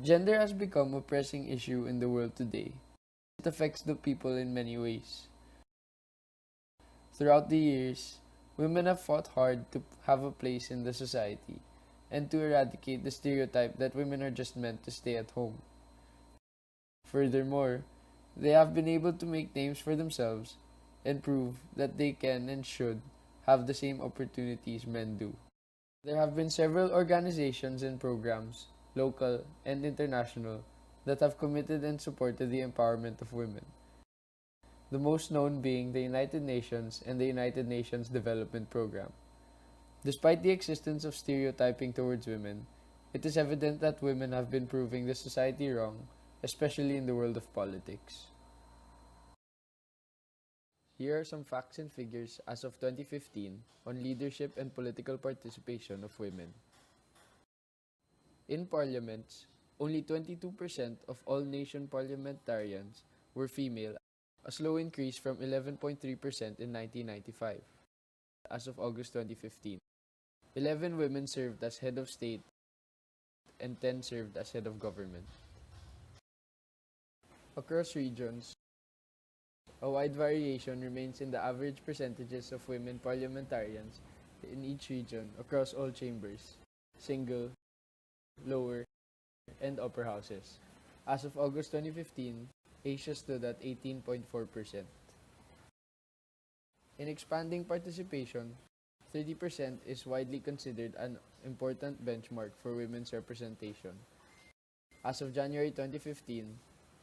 Gender has become a pressing issue in the world today. It affects the people in many ways. Throughout the years, women have fought hard to have a place in the society and to eradicate the stereotype that women are just meant to stay at home. Furthermore, they have been able to make names for themselves and prove that they can and should have the same opportunities men do. There have been several organizations and programs, local and international, that have committed and supported the empowerment of women. The most known being the United Nations and the United Nations Development Program. Despite the existence of stereotyping towards women, it is evident that women have been proving the society wrong, especially in the world of politics. Here are some facts and figures as of 2015 on leadership and political participation of women. In parliaments, only 22% of all nation parliamentarians were female, a slow increase from 11.3% in 1995. As of August 2015, 11 women served as head of state and 10 served as head of government. Across regions, a wide variation remains in the average percentages of women parliamentarians in each region across all chambers, single, lower, and upper houses. As of August 2015, Asia stood at 18.4%. In expanding participation, 30% is widely considered an important benchmark for women's representation. As of January 2015,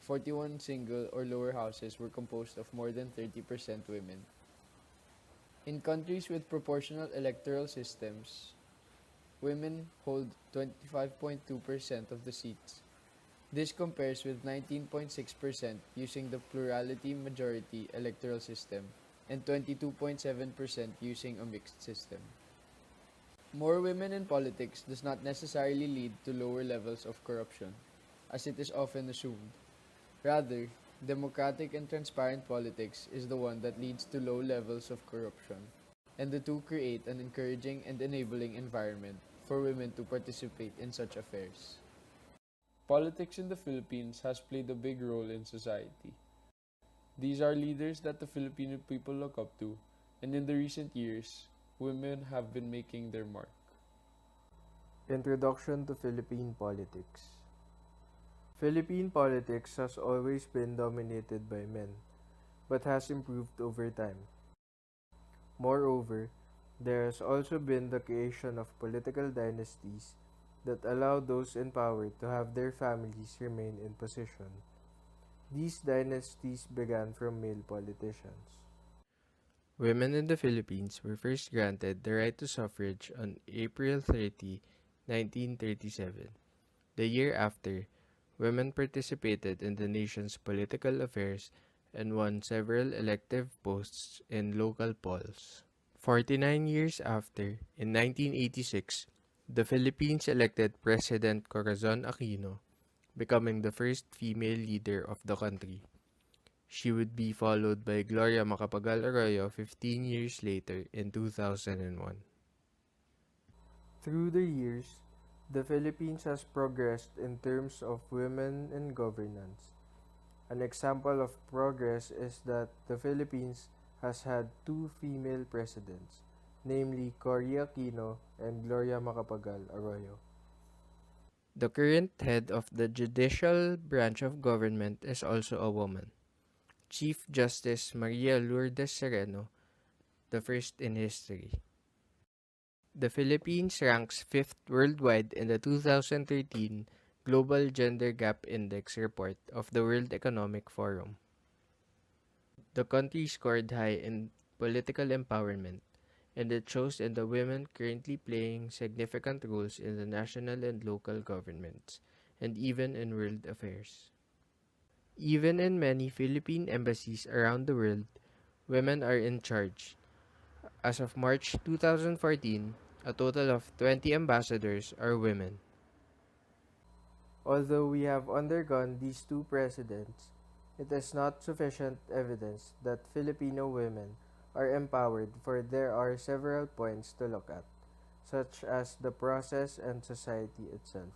41 single or lower houses were composed of more than 30% women. In countries with proportional electoral systems, women hold 25.2% of the seats. This compares with 19.6% using the plurality majority electoral system and 22.7% using a mixed system. More women in politics does not necessarily lead to lower levels of corruption, as it is often assumed. Rather, democratic and transparent politics is the one that leads to low levels of corruption, and the two create an encouraging and enabling environment for women to participate in such affairs. Politics in the Philippines has played a big role in society. These are leaders that the Filipino people look up to, and in the recent years, women have been making their mark. Introduction to Philippine politics. Philippine politics has always been dominated by men, but has improved over time. Moreover, there has also been the creation of political dynasties that allow those in power to have their families remain in position. These dynasties began from male politicians. Women in the Philippines were first granted the right to suffrage on April 30, 1937. The year after, women participated in the nation's political affairs and won several elective posts in local polls. 49 years after, in 1986, the Philippines elected President Corazon Aquino, becoming the first female leader of the country. She would be followed by Gloria Macapagal Arroyo 15 years later in 2001. Through the years, the Philippines has progressed in terms of women in governance. An example of progress is that the Philippines has had two female presidents, namely Cory Aquino and Gloria Macapagal Arroyo. The current head of the judicial branch of government is also a woman, Chief Justice Maria Lourdes Sereno, the first in history. The Philippines ranks 5th worldwide in the 2013 Global Gender Gap Index report of the World Economic Forum. The country scored high in political empowerment, and it shows in the women currently playing significant roles in the national and local governments, and even in world affairs. Even in many Philippine embassies around the world, women are in charge. As of March 2014, a total of 20 ambassadors are women. Although we have undergone these two presidents, it is not sufficient evidence that Filipino women are empowered, for there are several points to look at, such as the process and society itself.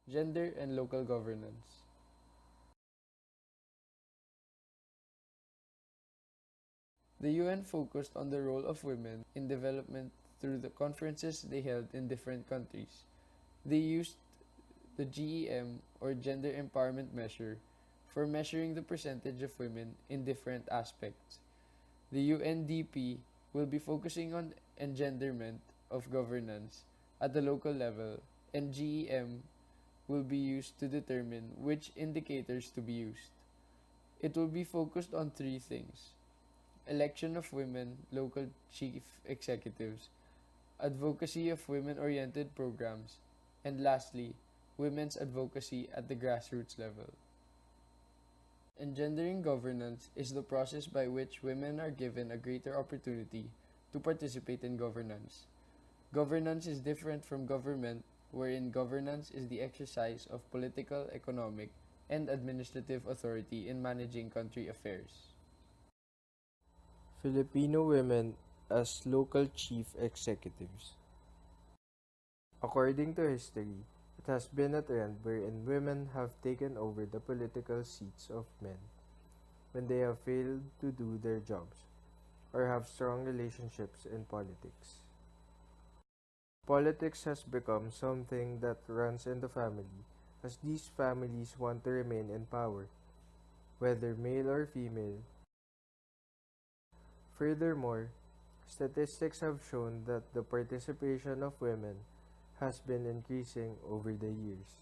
Gender and local governance. The UN focused on the role of women in development through the conferences they held in different countries. They used the GEM or Gender Empowerment Measure for measuring the percentage of women in different aspects. The UNDP will be focusing on engenderment of governance at the local level, and GEM will be used to determine which indicators to be used. It will be focused on three things: election of women local chief executives, advocacy of women oriented programs, and lastly, women's advocacy at the grassroots level. Engendering governance is the process by which women are given a greater opportunity to participate in governance. Governance is different from government, wherein governance is the exercise of political, economic, and administrative authority in managing country affairs. Filipino women as local chief executives. According to history, it has been a trend wherein women have taken over the political seats of men when they have failed to do their jobs or have strong relationships in politics. Politics has become something that runs in the family, as these families want to remain in power, whether male or female. Furthermore, statistics have shown that the participation of women has been increasing over the years.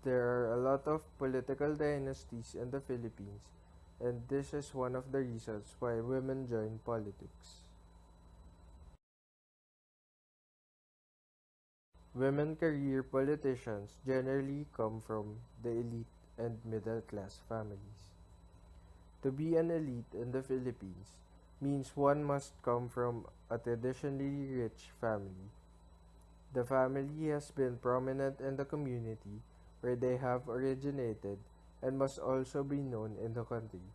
There are a lot of political dynasties in the Philippines, and this is one of the reasons why women join politics. Women career politicians generally come from the elite and middle class families. To be an elite in the Philippines means one must come from a traditionally rich family. The family has been prominent in the community where they have originated and must also be known in the country.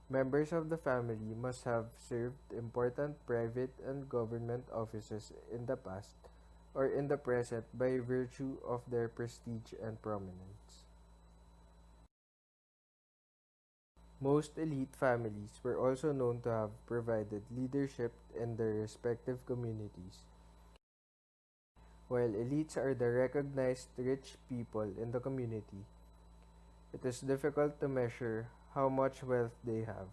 Members of the family must have served important private and government offices in the past or in the present by virtue of their prestige and prominence. Most elite families were also known to have provided leadership in their respective communities. While elites are the recognized rich people in the community, it is difficult to measure how much wealth they have.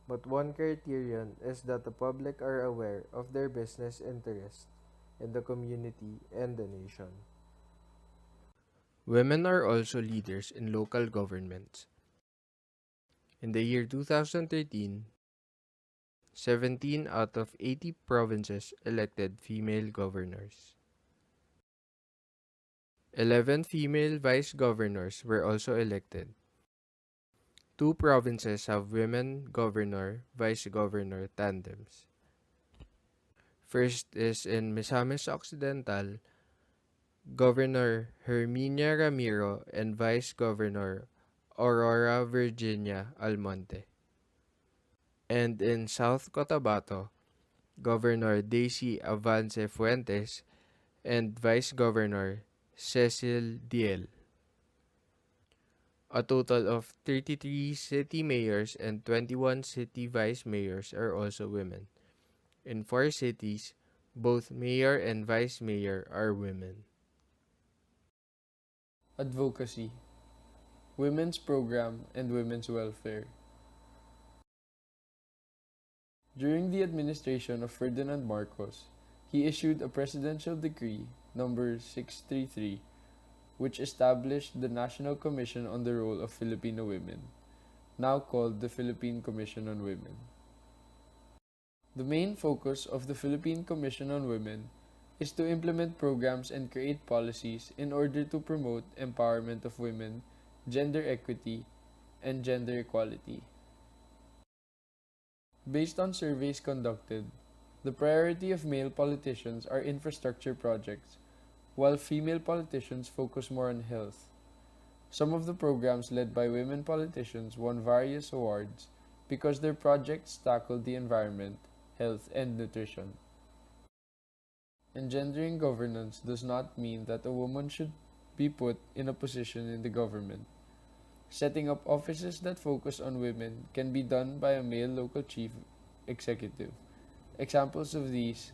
But one criterion is that the public are aware of their business interests in the community and the nation. Women are also leaders in local governments. In the year 2013, 17 out of 80 provinces elected female governors. 11 female vice governors were also elected. 2 provinces have women governor, vice governor tandems. First is in Misamis Occidental, Governor Herminia Ramiro and Vice Governor Aurora Virginia Almonte. And in South Cotabato, Governor Daisy Avance Fuentes and Vice Governor Cecil Diel. A total of 33 city mayors and 21 city vice mayors are also women. In 4 cities, both mayor and vice mayor are women. Advocacy, women's program, and women's welfare. During the administration of Ferdinand Marcos, he issued a presidential decree number 633, which established the National Commission on the Role of Filipino Women, now called the Philippine Commission on Women. The main focus of the Philippine Commission on Women is to implement programs and create policies in order to promote empowerment of women, gender equity, and gender equality. Based on surveys conducted, the priority of male politicians are infrastructure projects, while female politicians focus more on health. Some of the programs led by women politicians won various awards because their projects tackled the environment, health, and nutrition. Engendering governance does not mean that a woman should be put in a position in the government. Setting up offices that focus on women can be done by a male local chief executive. Examples of these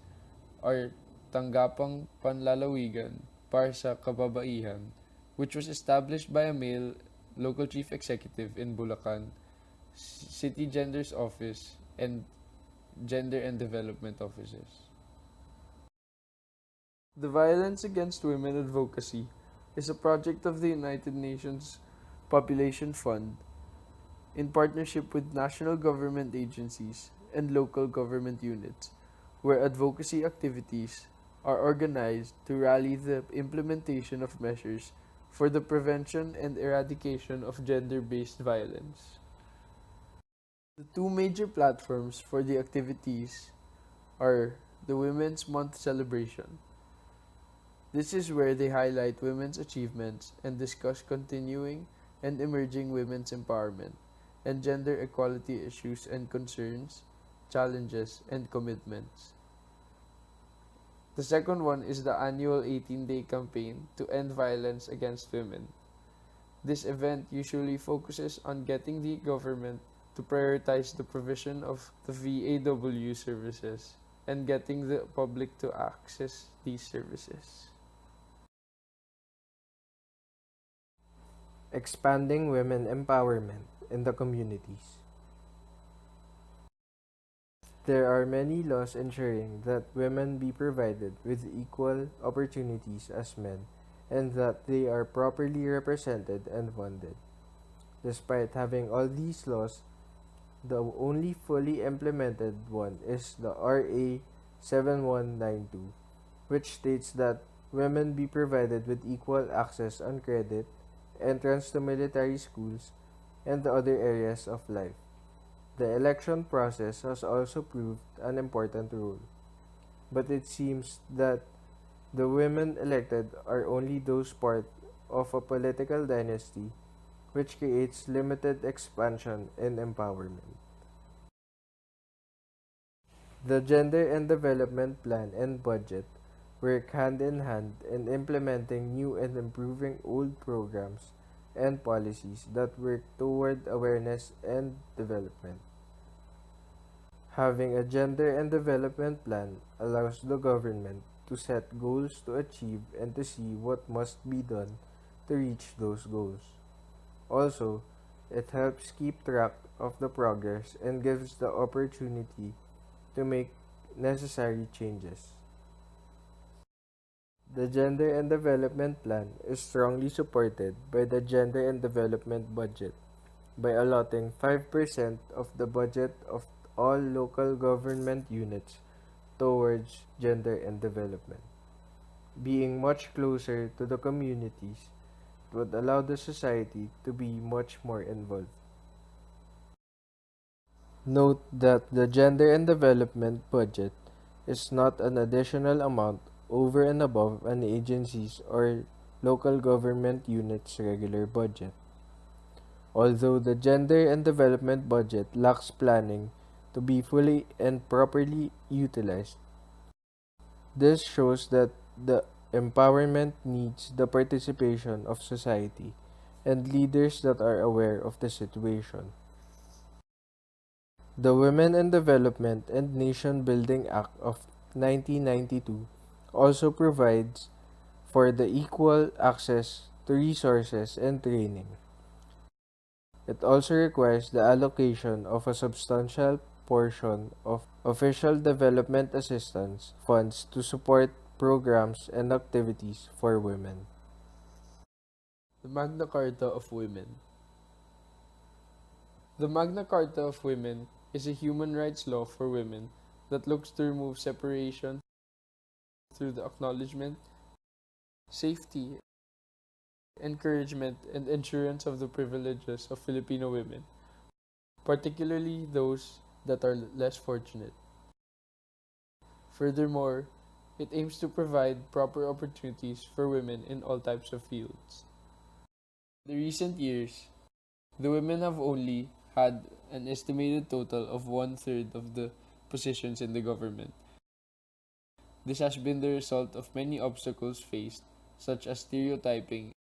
are Tanggapang Panlalawigan para sa Kababaihan, which was established by a male local chief executive in Bulacan, City Gender's Office, and Gender and Development Offices. The Violence Against Women Advocacy is a project of the United Nations Population Fund in partnership with national government agencies and local government units, where advocacy activities are organized to rally the implementation of measures for the prevention and eradication of gender-based violence. The two major platforms for the activities are the Women's Month celebration. This is where they highlight women's achievements and discuss continuing and emerging women's empowerment and gender equality issues and concerns, challenges, and commitments. The second one is the annual 18-day campaign to end violence against women. This event usually focuses on getting the government to prioritize the provision of the VAW services and getting the public to access these services. Expanding women empowerment in the communities. There are many laws ensuring that women be provided with equal opportunities as men and that they are properly represented and funded. Despite having all these laws, the only fully implemented one is the RA 7192, which states that women be provided with equal access on credit, entrance to military schools, and the other areas of life. The election process has also proved an important role, but it seems that the women elected are only those part of a political dynasty, which creates limited expansion and empowerment. The Gender and Development Plan and Budget work hand in hand in implementing new and improving old programs and policies that work toward awareness and development. Having a gender and development plan allows the government to set goals to achieve and to see what must be done to reach those goals. Also, it helps keep track of the progress and gives the opportunity to make necessary changes. The Gender and Development Plan is strongly supported by the Gender and Development Budget by allotting 5% of the budget of all local government units towards gender and development. Being much closer to the communities would allow the society to be much more involved. Note that the Gender and Development Budget is not an additional amount over and above an agency's or local government unit's regular budget. Although the Gender and Development Budget lacks planning to be fully and properly utilized, this shows that the empowerment needs the participation of society and leaders that are aware of the situation. The Women in Development and Nation Building Act of 1992 also provides for the equal access to resources and training. It also requires the allocation of a substantial portion of official development assistance funds to support programs and activities for women. The Magna Carta of Women. The Magna Carta of Women is a human rights law for women that looks to remove separation through the acknowledgement, safety, encouragement, and assurance of the privileges of Filipino women, particularly those that are less fortunate. Furthermore, it aims to provide proper opportunities for women in all types of fields. In the recent years, the women have only had an estimated total of one-third of the positions in the government. This has been the result of many obstacles faced, such as stereotyping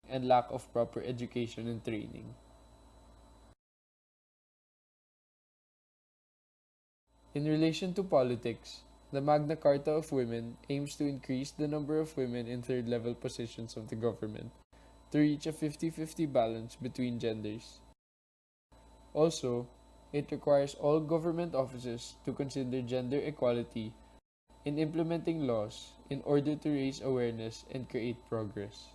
and lack of proper education and training. In relation to politics, the Magna Carta of Women aims to increase the number of women in third level positions of the government to reach a 50-50 balance between genders. Also, it requires all government offices to consider gender equality in implementing laws in order to raise awareness and create progress.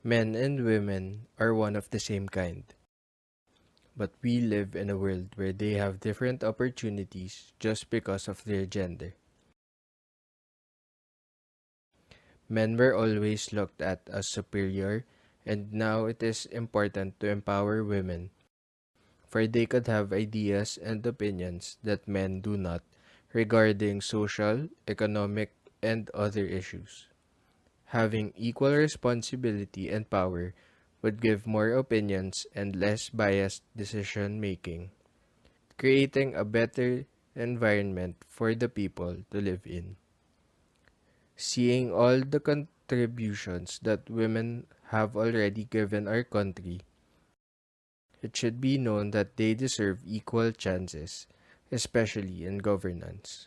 Men and women are one of the same kind, but we live in a world where they have different opportunities just because of their gender. Men were always looked at as superior, and now it is important to empower women, for they could have ideas and opinions that men do not regarding social, economic, and other issues. Having equal responsibility and power would give more opinions and less biased decision making, creating a better environment for the people to live in. Seeing all the contributions that women have already given our country, it should be known that they deserve equal chances, especially in governance.